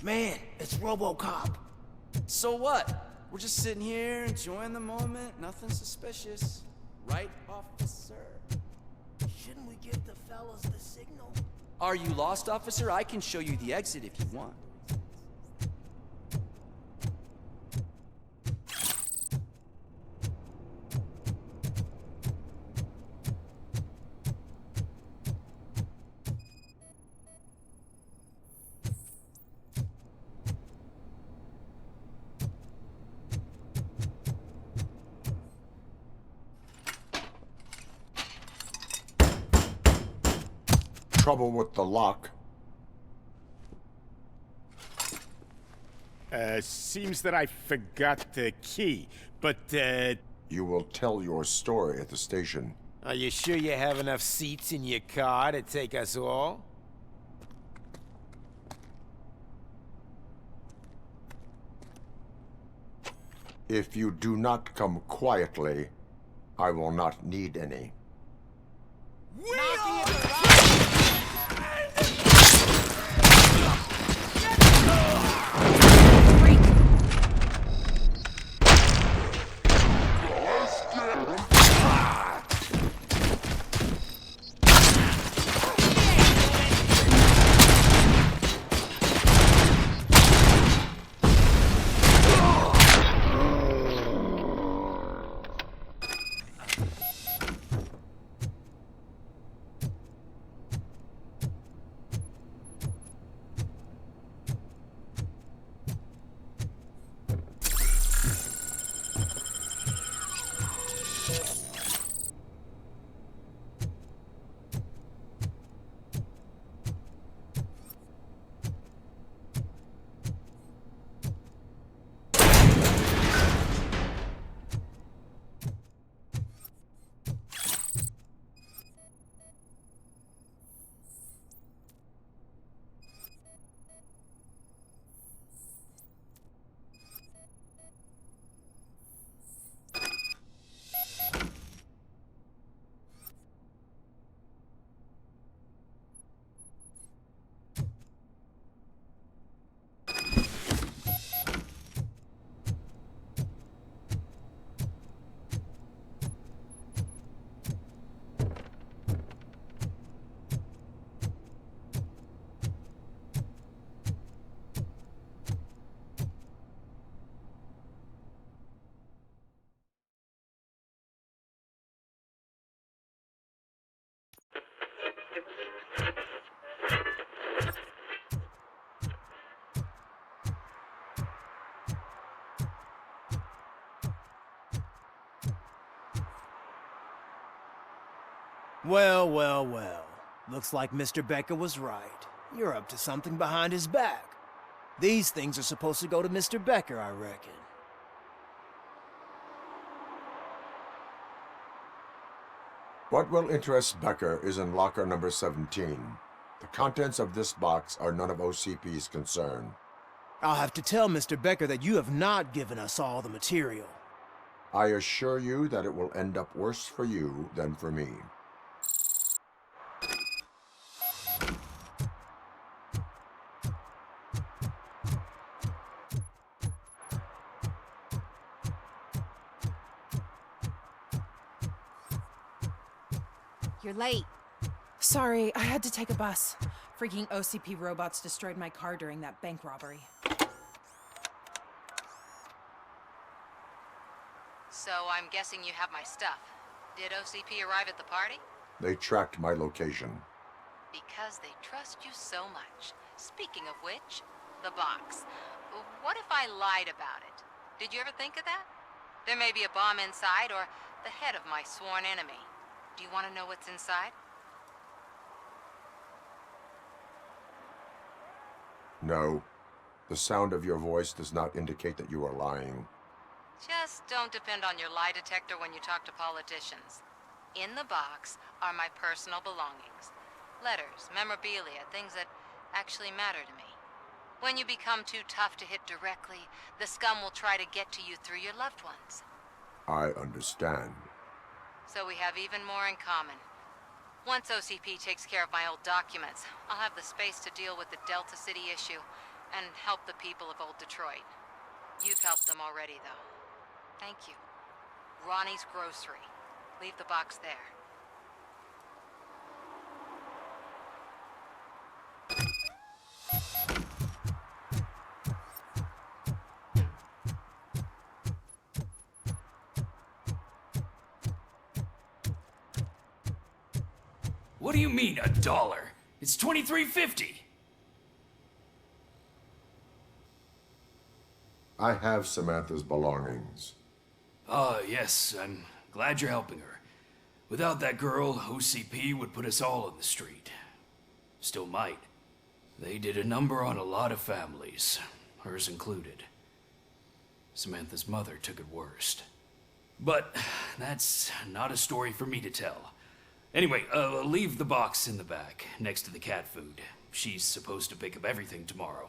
Man, it's RoboCop. So what? We're just sitting here enjoying the moment. Nothing suspicious. Right, officer? Shouldn't we give the fellas the signal? Are you lost, officer? I can show you the exit if you want. Trouble with the lock. Seems that I forgot the key, but, You will tell your story at the station. are you sure you have enough seats in your car to take us all? If you do not come quietly, I will not need any. Well, well, well. Looks like Mr. Becker was right. You're up to something behind his back. These things are supposed to go to Mr. Becker, I reckon. What will interest Becker is in locker number 17. The contents of this box are none of OCP's concern. I'll have to tell Mr. Becker that you have not given us all the material. I assure you that it will end up worse for you than for me. You're late. Sorry, I had to take a bus. Freaking OCP robots destroyed my car during that bank robbery. So I'm guessing you have my stuff. Did OCP arrive at the party? They tracked my location. Because they trust you so much. Speaking of which, the box. What if I lied about it? Did you ever think of that? There may be a bomb inside or the head of my sworn enemy. Do you want to know what's inside? No. The sound of your voice does not indicate that you are lying. Just don't depend on your lie detector when you talk to politicians. In the box are my personal belongings. Letters, memorabilia, things that actually matter to me. When you become too tough to hit directly, the scum will try to get to you through your loved ones. I understand. So we have even more in common. Once OCP takes care of my old documents, I'll have the space to deal with the Delta City issue. and help the people of old Detroit. You've helped them already, though. Thank you. Ronnie's Grocery. Leave the box there. What do you mean, $1? It's $23.50. I have Samantha's belongings. Ah, yes, I'm glad you're helping her. Without that girl, OCP would put us all in the street. Still might. They did a number on a lot of families, hers included. Samantha's mother took it worst. But that's not a story for me to tell. Anyway, leave the box in the back, next to the cat food. She's supposed to pick up everything tomorrow.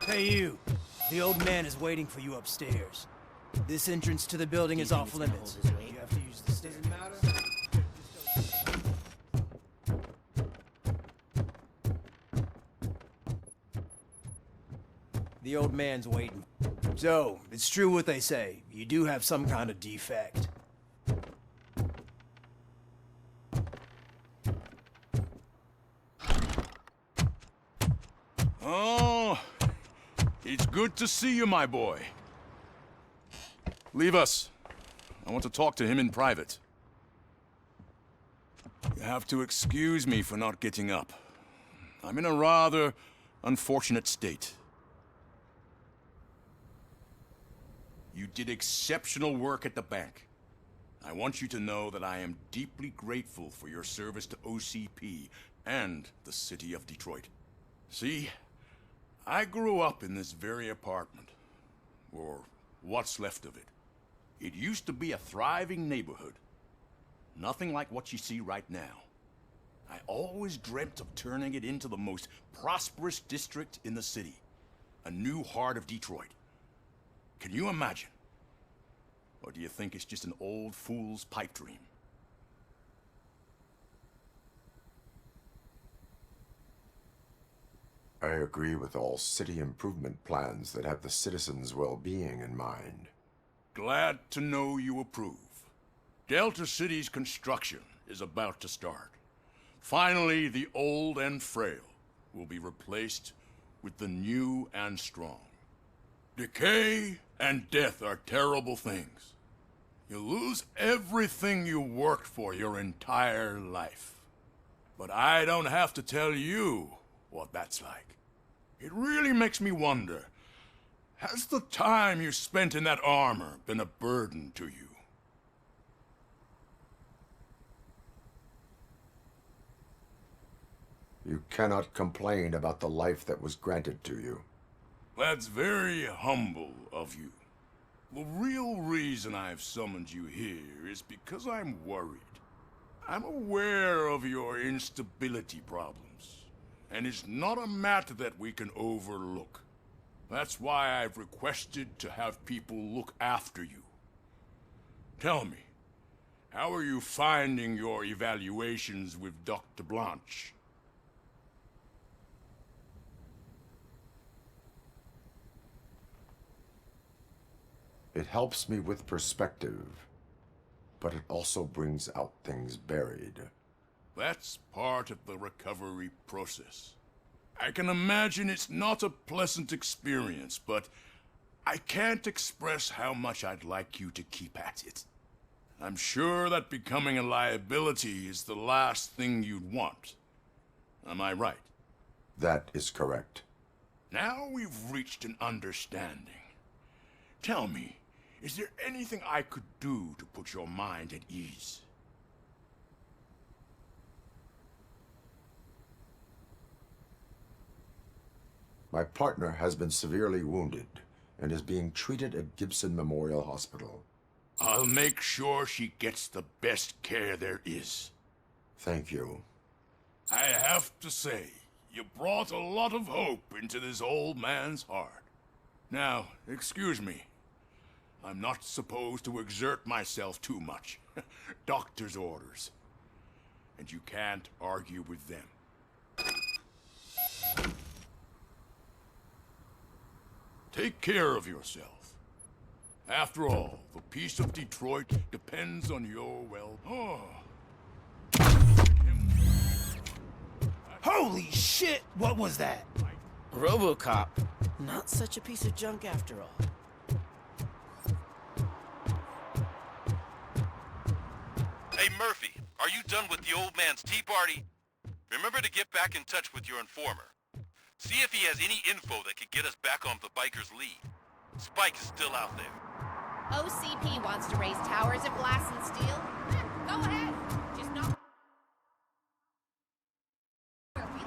Hey, you. The old man is waiting for you upstairs. This entrance to the building is off limits. You have to use the stairs. Doesn't matter. The old man's waiting. So, it's true what they say. You do have some kind of defect. Oh, it's good to see you, my boy. Leave us. I want to talk to him in private. You have to excuse me for not getting up. I'm in a rather unfortunate state. You did exceptional work at the bank. I want you to know that I am deeply grateful for your service to OCP and the city of Detroit. See, I grew up in this very apartment, or what's left of it. It used to be a thriving neighborhood. Nothing like what you see right now. I always dreamt of turning it into the most prosperous district in the city. A new heart of Detroit. Can you imagine? Or do you think it's just an old fool's pipe dream? I agree with all city improvement plans that have the citizens' well-being in mind. Glad to know you approve. Delta City's construction is about to start. Finally, the old and frail will be replaced with the new and strong. Decay and death are terrible things. You lose everything you worked for your entire life. But I don't have to tell you what that's like. It really makes me wonder, has the time you spent in that armor been a burden to you? You cannot complain about the life that was granted to you. That's very humble of you. The real reason I've summoned you here is because I'm worried. I'm aware of your instability problems, and it's not a matter that we can overlook. That's why I've requested to have people look after you. Tell me, how are you finding your evaluations with Dr. Blanche? It helps me with perspective, but it also brings out things buried. That's part of the recovery process. I can imagine it's not a pleasant experience, but I can't express how much I'd like you to keep at it. I'm sure that becoming a liability is the last thing you'd want. Am I right? That is correct. Now we've reached an understanding. Tell me, is there anything I could do to put your mind at ease? My partner has been severely wounded and is being treated at Gibson Memorial Hospital. I'll make sure she gets the best care there is. Thank you. I have to say, you brought a lot of hope into this old man's heart. Now, excuse me. I'm not supposed to exert myself too much. Doctor's orders. And you can't argue with them. Take care of yourself. After all, the peace of Detroit depends on your well... Holy shit! What was that? RoboCop. Not such a piece of junk after all. Hey Murphy, are you done with the old man's tea party? Remember to get back in touch with your informer. See if he has any info that could get us back on the biker's lead. Spike is still out there. OCP wants to raise towers of glass and steel? Go ahead. Just not where we live.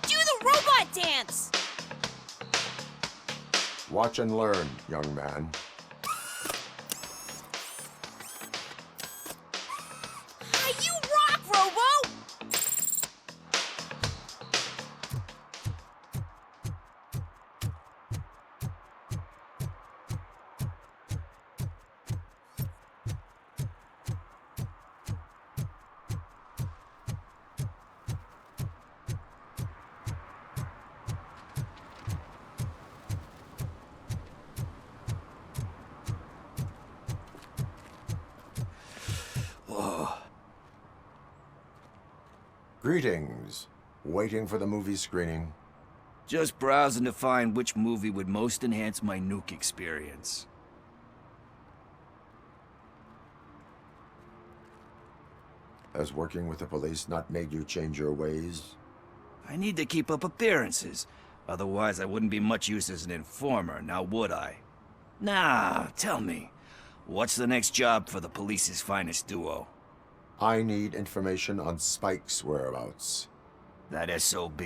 Do the robot dance! Watch and learn, young man. You rock, Robo! Greetings. Waiting for the movie screening. Just browsing to find which movie would most enhance my nuke experience. Has working with the police not made you change your ways? I need to keep up appearances. Otherwise, I wouldn't be much use as an informer, now would I? Nah, tell me. What's the next job for the police's finest duo? I need information on Spike's whereabouts. That SOB.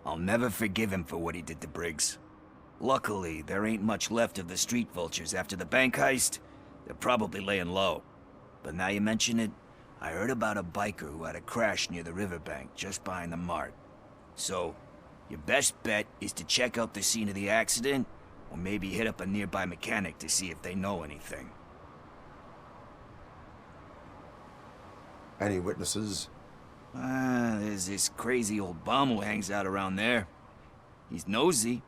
I'll never forgive him for what he did to Briggs. Luckily, there ain't much left of the street vultures after the bank heist. They're probably laying low. But now you mention it, I heard about a biker who had a crash near the riverbank, just behind the mart. So, your best bet is to check out the scene of the accident, or maybe hit up a nearby mechanic to see if they know anything. Any witnesses? There's this crazy old bum who hangs out around there. He's nosy.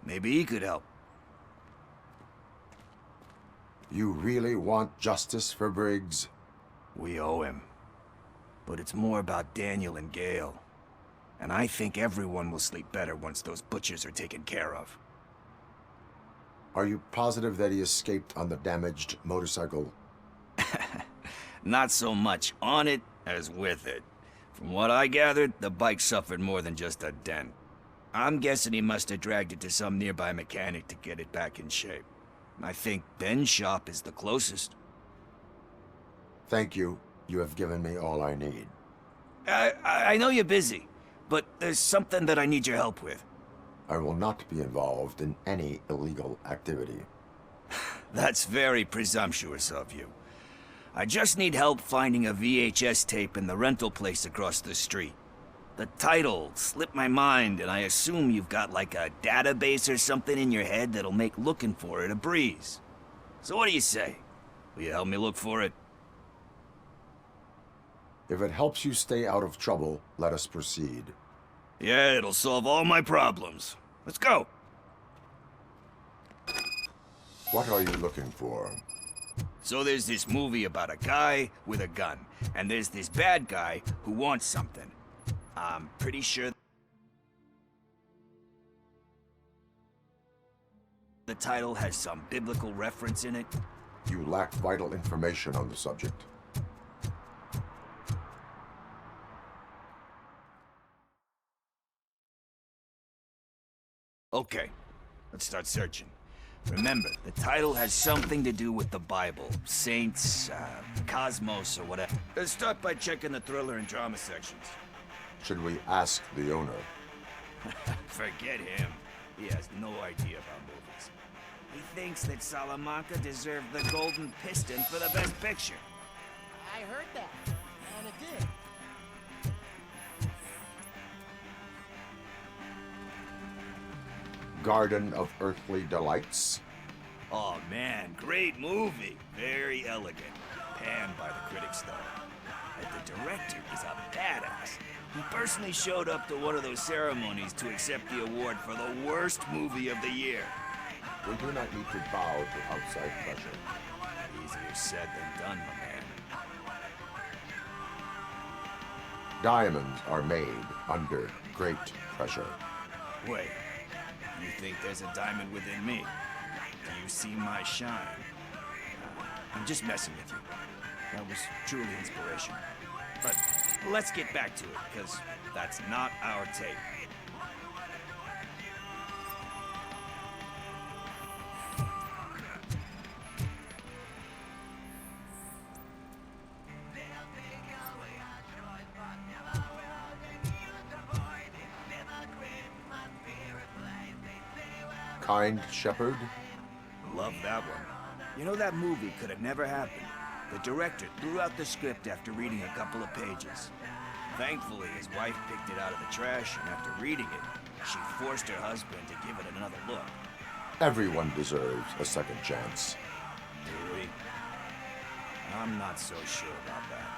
Maybe he could help. You really want justice for Briggs? We owe him. But it's more about Daniel and Gale. And I think everyone will sleep better once those butchers are taken care of. Are you positive that he escaped on the damaged motorcycle? Not so much on it as with it. From what I gathered, the bike suffered more than just a dent. I'm guessing he must have dragged it to some nearby mechanic to get it back in shape. I think Ben's shop is the closest. Thank you. You have given me all I need. I know you're busy, but there's something that I need your help with. I will not be involved in any illegal activity. That's very presumptuous of you. I just need help finding a VHS tape in the rental place across the street. The title slipped my mind, and I assume you've got like a database or something in your head that'll make looking for it a breeze. So what do you say? Will you help me look for it? If it helps you stay out of trouble, let us proceed. Yeah, it'll solve all my problems. Let's go! What are you looking for? So there's this movie about a guy with a gun, and there's this bad guy who wants something. I'm pretty sure the title has some biblical reference in it. You lack vital information on the subject. Okay, let's start searching. Remember, the title has something to do with the Bible, saints, cosmos, or whatever. Let's start by checking the thriller and drama sections. Should we ask the owner? Forget him. He has no idea about movies. He thinks that Salamanca deserved the Golden Piston for the Best Picture. I heard that, and it did. Garden of Earthly Delights? Oh man, great movie. Very elegant. Panned by the critics though. But the director is a badass. He personally showed up to one of those ceremonies to accept the award for the worst movie of the year. We do not need to bow to outside pressure. Easier said than done, my man. Diamonds are made under great pressure. Wait, you think there's a diamond within me? Do you see my shine? I'm just messing with you. That was truly inspirational. But let's get back to it, because that's not our tape. Kind Shepherd? Love that one. You know, that movie could have never happened. The director threw out the script after reading a couple of pages. Thankfully, his wife picked it out of the trash, and after reading it, she forced her husband to give it another look. Everyone deserves a second chance. Really? I'm not so sure about that.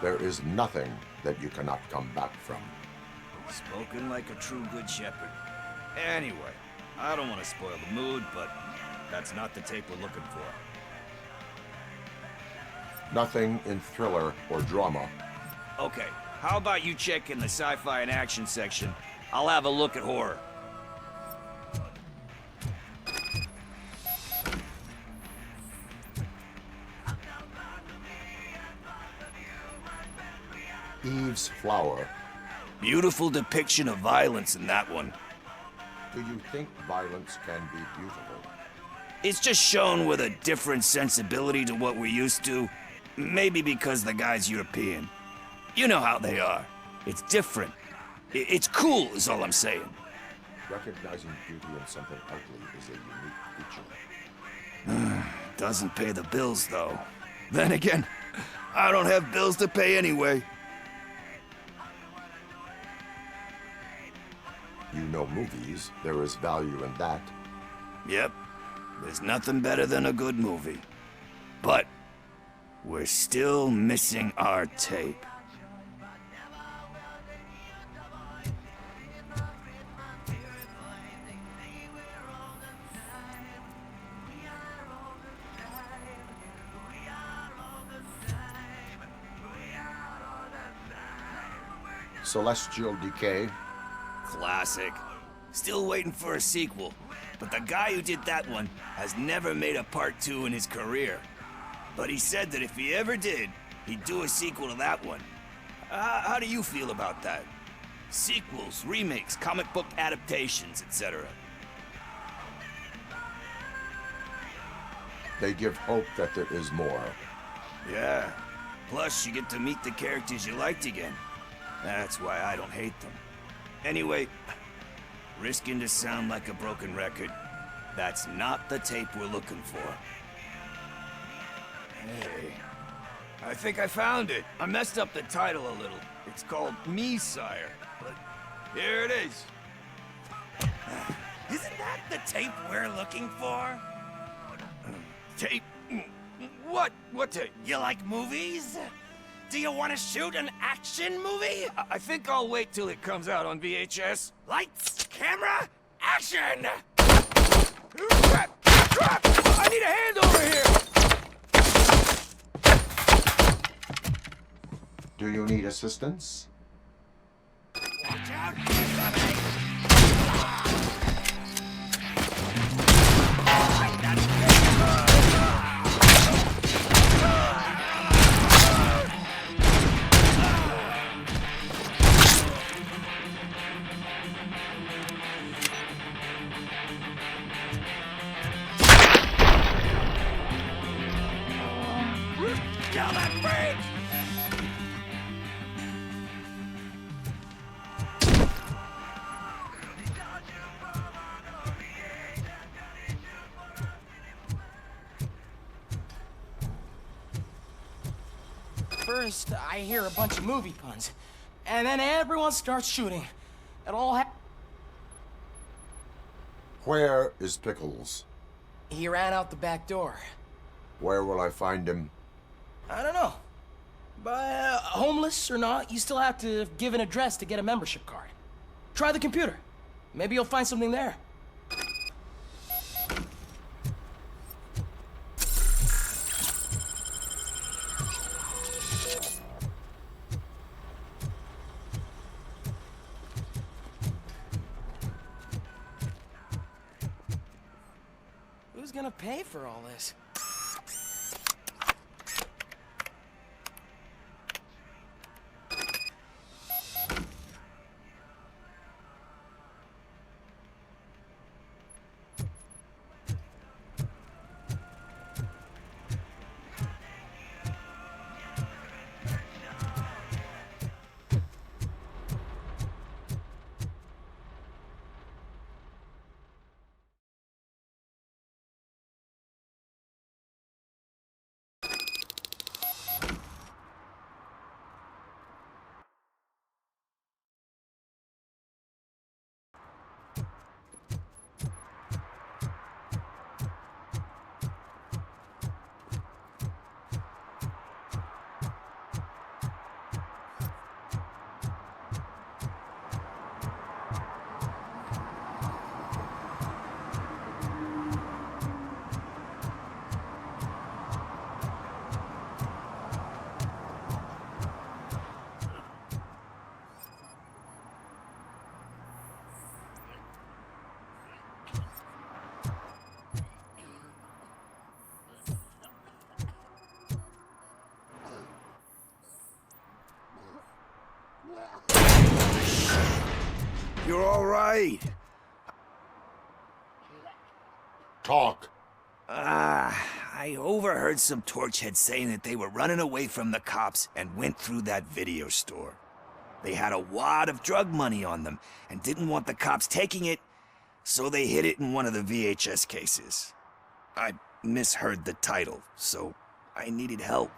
There is nothing that you cannot come back from. Spoken like a true good shepherd. Anyway, I don't want to spoil the mood, but that's not the tape we're looking for. Nothing in thriller or drama. Okay, how about you check in the sci-fi and action section? I'll have a look at horror. Eve's Flower. Beautiful depiction of violence in that one. Do you think violence can be beautiful? It's just shown with a different sensibility to what we're used to. Maybe because the guy's European. You know how they are. It's different. It's cool, is all I'm saying. Recognizing beauty in something ugly is a unique feature. Doesn't pay the bills, though. Then again, I don't have bills to pay anyway. You know movies. There is value in that. Yep. There's nothing better than a good movie. But we're still missing our tape. Celestial Decay. Classic. Still waiting for a sequel, but the guy who did that one has never made a part 2 in his career. But he said that if he ever did, he'd do a sequel to that one. How do you feel about that? Sequels, remakes, comic book adaptations, etc. They give hope that there is more. Yeah. Plus, you get to meet the characters you liked again. That's why I don't hate them. Anyway, risking to sound like a broken record, that's not the tape we're looking for. Hey, I think I found it. I messed up the title a little. It's called Me, Sire. But here it is. Isn't that the tape we're looking for? Tape? What? What tape? You like movies? Do you want to shoot an action movie? I think I'll wait till it comes out on VHS. Lights, camera, action! Crap! Crap! I need a hand over here! Do you need assistance? Watch out, incoming! Kill that freak! First, I hear a bunch of movie puns, and then everyone starts shooting. It all Where is Pickles? He ran out the back door. Where will I find him? I don't know. But homeless or not, you still have to give an address to get a membership card. Try the computer. Maybe you'll find something there. Who's gonna pay for all this? You're all right. Talk. I overheard some torchheads saying that they were running away from the cops and went through that video store. They had a wad of drug money on them and didn't want the cops taking it, so they hid it in one of the VHS cases. I misheard the title, so I needed help.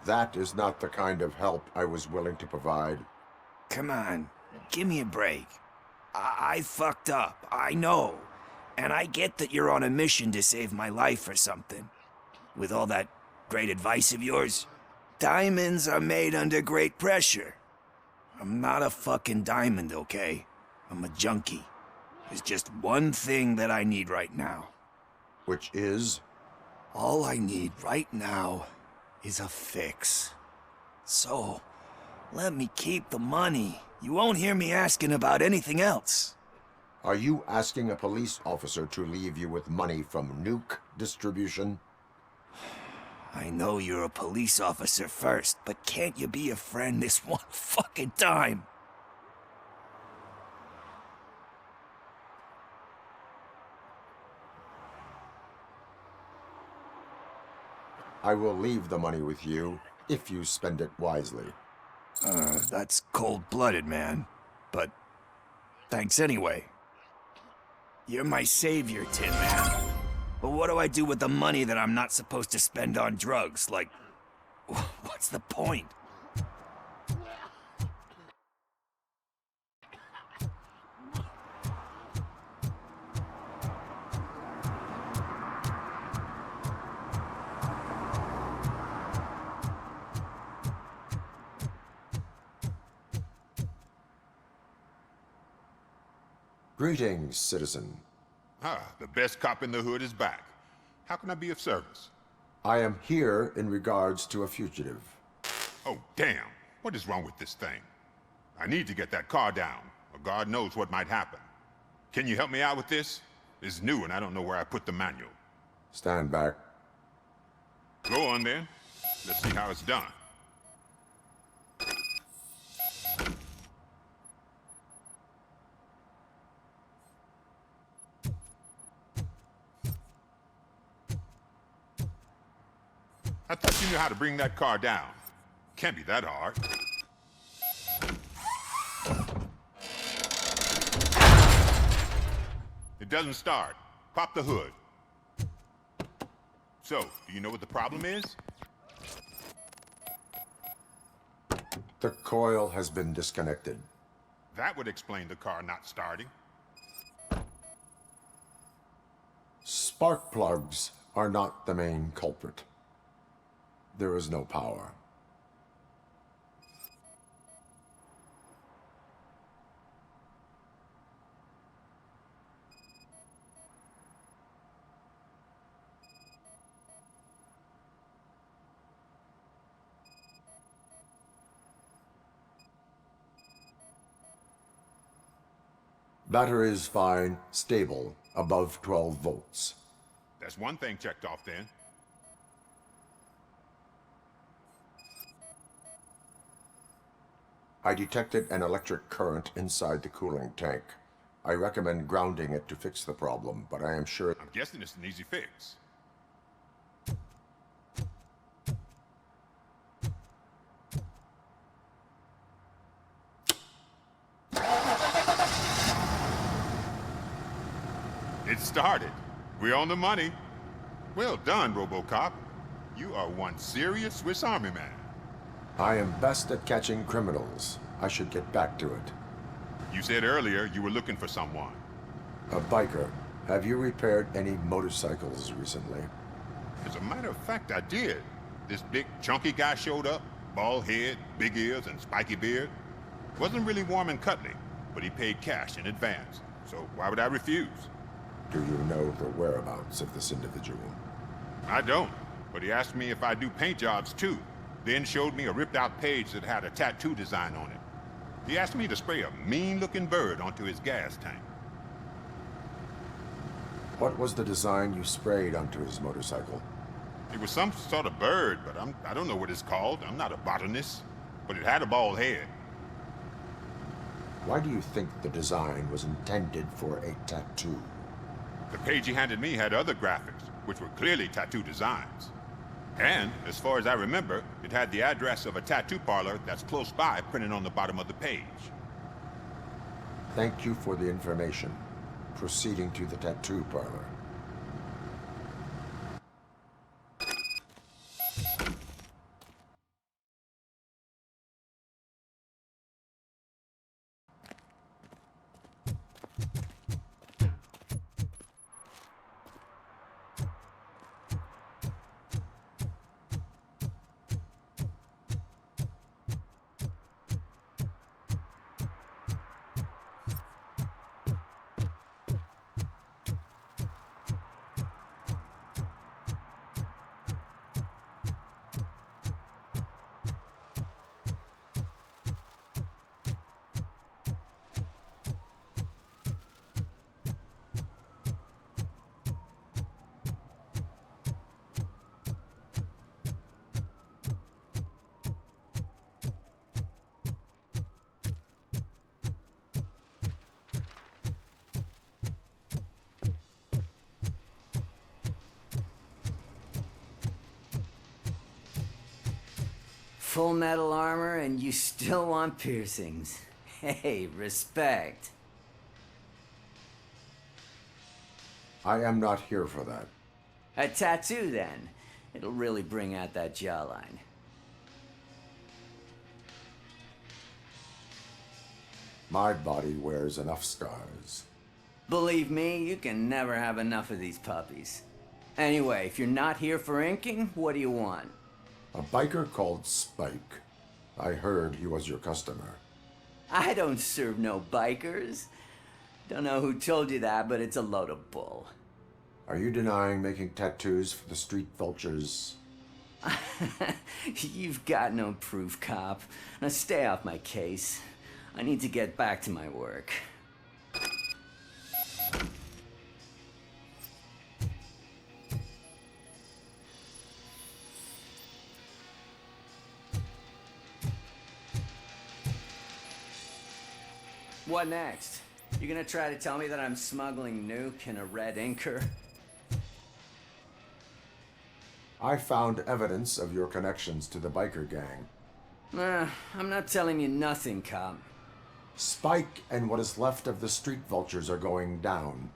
That is not the kind of help I was willing to provide. Come on, give me a break. I fucked up, I know. And I get that you're on a mission to save my life or something. With all that great advice of yours, diamonds are made under great pressure. I'm not a fucking diamond, okay? I'm a junkie. There's just one thing that I need right now. Which is? All I need right now is a fix. So, let me keep the money. You won't hear me asking about anything else. Are you asking a police officer to leave you with money from nuke distribution? I know you're a police officer first, but can't you be a friend this one fucking time? I will leave the money with you if you spend it wisely. That's cold-blooded, man. But thanks anyway. You're my savior, Tin Man. But what do I do with the money that I'm not supposed to spend on drugs? Like, what's the point? Greetings, citizen. The best cop in the hood is back. How can I be of service? I am here in regards to a fugitive. Oh, damn. What is wrong with this thing? I need to get that car down, or God knows what might happen. Can you help me out with this? It's new and I don't know where I put the manual. Stand back. Go on then. Let's see how it's done. I thought you knew how to bring that car down. Can't be that hard. It doesn't start. Pop the hood. So, do you know what the problem is? The coil has been disconnected. That would explain the car not starting. Spark plugs are not the main culprit. There is no power. Battery is fine, stable, above 12 volts. That's one thing checked off then. I detected an electric current inside the cooling tank. I recommend grounding it to fix the problem, but I am sure... I'm guessing it's an easy fix. It started. We're on the money. Well done, RoboCop. You are one serious Swiss Army man. I am best at catching criminals. I should get back to it. You said earlier you were looking for someone. A biker. Have you repaired any motorcycles recently? As a matter of fact, I did. This big, chunky guy showed up. Bald head, big ears, and spiky beard. Wasn't really warm and cuddly, but he paid cash in advance. So why would I refuse? Do you know the whereabouts of this individual? I don't, but he asked me if I do paint jobs too. Then showed me a ripped-out page that had a tattoo design on it. He asked me to spray a mean-looking bird onto his gas tank. What was the design you sprayed onto his motorcycle? It was some sort of bird, but I don't know what it's called. I'm not a botanist. But it had a bald head. Why do you think the design was intended for a tattoo? The page he handed me had other graphics, which were clearly tattoo designs. And, as far as I remember, it had the address of a tattoo parlor that's close by printed on the bottom of the page. Thank you for the information. Proceeding to the tattoo parlor. Full metal armor and you still want piercings. Hey, respect. I am not here for that. A tattoo, then. It'll really bring out that jawline. My body wears enough scars. Believe me, you can never have enough of these puppies. Anyway, if you're not here for inking, what do you want? A biker called Spike. I heard he was your customer. I don't serve no bikers. Don't know who told you that, but it's a load of bull. Are you denying making tattoos for the street vultures? You've got no proof, cop. Now stay off my case. I need to get back to my work. What next? You gonna try to tell me that I'm smuggling nuke in a red inker? I found evidence of your connections to the biker gang. I'm not telling you nothing, cop. Spike and what is left of the street vultures are going down.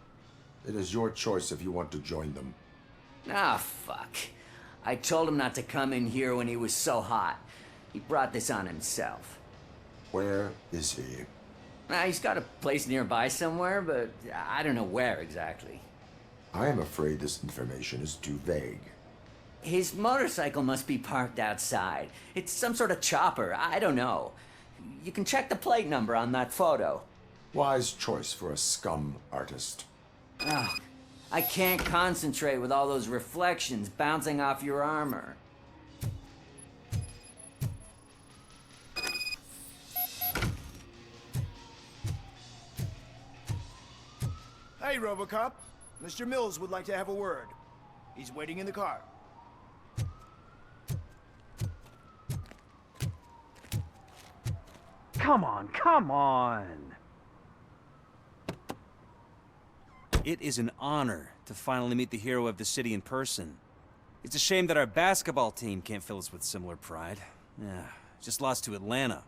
It is your choice if you want to join them. Ah, fuck. I told him not to come in here when he was so hot. He brought this on himself. Where is he? He's got a place nearby somewhere, but I don't know where exactly. I am afraid this information is too vague. His motorcycle must be parked outside. It's some sort of chopper. I don't know. You can check the plate number on that photo. Wise choice for a scum artist. Oh, I can't concentrate with all those reflections bouncing off your armor. Hey, RoboCop. Mr. Mills would like to have a word. He's waiting in the car. Come on, come on! It is an honor to finally meet the hero of the city in person. It's a shame that our basketball team can't fill us with similar pride. Yeah, just lost to Atlanta.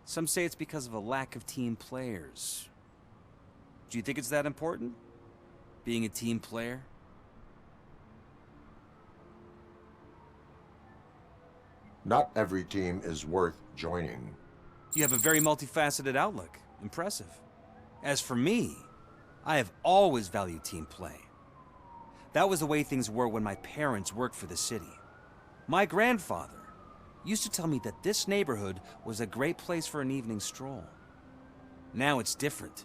Some say it's because of a lack of team players. Do you think it's that important? Being a team player? Not every team is worth joining. You have a very multifaceted outlook. Impressive. As for me, I have always valued team play. That was the way things were when my parents worked for the city. My grandfather used to tell me that this neighborhood was a great place for an evening stroll. Now it's different.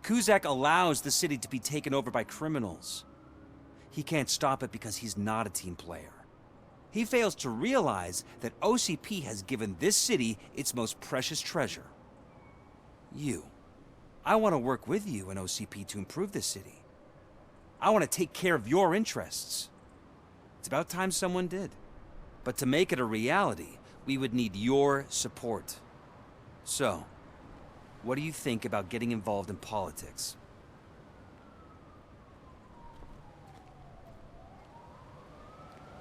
Kuzak allows the city to be taken over by criminals. He can't stop it because he's not a team player. He fails to realize that OCP has given this city its most precious treasure. You. I want to work with you and OCP to improve this city. I want to take care of your interests. It's about time someone did. But to make it a reality, we would need your support. So, what do you think about getting involved in politics?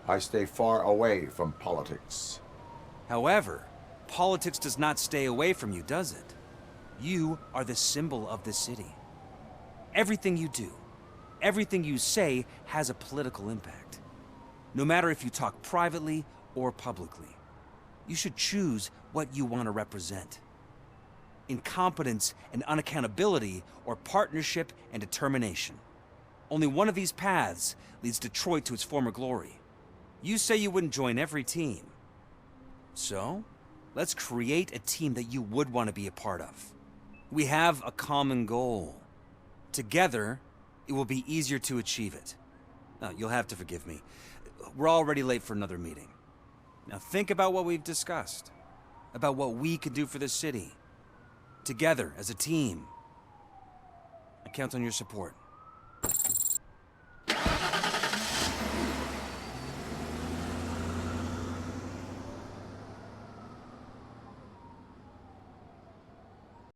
I stay far away from politics. However, politics does not stay away from you, does it? You are the symbol of the city. Everything you do, everything you say has a political impact. No matter if you talk privately or publicly. You should choose what you want to represent. Incompetence and unaccountability, or partnership and determination. Only one of these paths leads Detroit to its former glory. You say you wouldn't join every team. So, let's create a team that you would want to be a part of. We have a common goal. Together, it will be easier to achieve it. Now, you'll have to forgive me. We're already late for another meeting. Now think about what we've discussed. About what we could do for the city. Together, as a team. I count on your support.